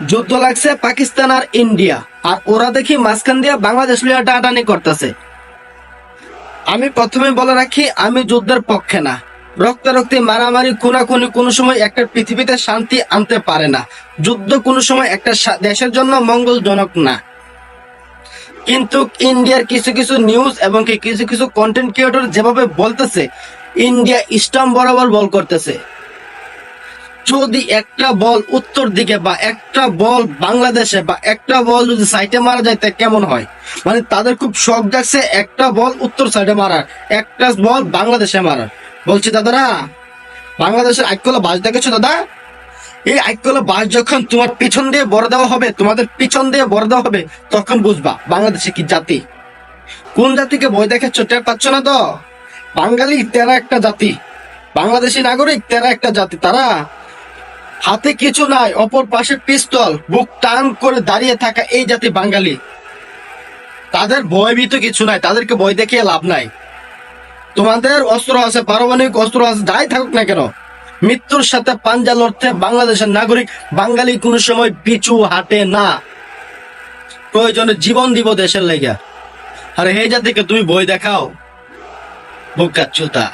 যুদ্ধ লাগছে পাকিস্তান আর ইন্ডিয়া, আর ওরা দেখি মাঝখান দিয়ে বাংলাদেশ লিয়ে টানাটানি করতেছে। আমি প্রথমে বলে রাখি, আমি যুদ্ধের পক্ষে না। রক্তারক্তি, মারামারি, খুনাখুনি কোনো সময় একটা পৃথিবীতে শান্তি আনতে পারে না। যুদ্ধ কোনো সময় একটা দেশের জন্য মঙ্গলজনক না। কিন্তু ইন্ডিয়ার কিছু কিছু নিউজ এবং কিছু কিছু কন্টেন্ট ক্রিয়েটর যেভাবে বলতেছে, ইন্ডিয়া স্টাম্প বরাবর বল করতেছে। যদি একটা বল উত্তর দিকে বা একটা বল বাংলাদেশে বা একটা বল যদি সাইডে মারা যায় তা কেমন হয়? মানে তাদের খুব শখ জাগছে একটা বল উত্তর সাইডে মারার, একটা বল বাংলাদেশে মারার। বলছি দাদারা, বাংলাদেশের আইকলা বাস দেখেছো দাদা? এই আইকলা বাস যখন তোমার পিছন দিয়ে বড় দেওয়া হবে, তোমাদের পিছন দিয়ে বড় দেওয়া হবে, তখন বুঝবা বাংলাদেশে কি জাতি। কোন জাতিকে ভয় দেখাচ্ছ টের পাচ্ছ না তো? বাঙালি তেরা একটা জাতি, বাংলাদেশি নাগরিক তেরা একটা জাতি। তারা হাতে কিছু নাই, অপর পাশে পিস্তল, বুক টান করে দাঁড়িয়ে থাকা এই জাতি বাঙালি। তাদের ভয়ভীত কিছু নাই, তাদেরকে ভয় দেখিয়ে লাভ নাই। তোমাদের অস্ত্র আছে, পারমাণবিক অস্ত্র আছে, যাই থাকুক না কেন, মৃত্যুর সাথে পাঞ্জা লড়তে বাংলাদেশের নাগরিক বাঙালি কোনো সময় পিছু হাঁটে না। প্রয়োজনে জীবন দিব দেশের লেগে। আর এই জাতিকে তুমি ভয় দেখাও, বোকা চোদা।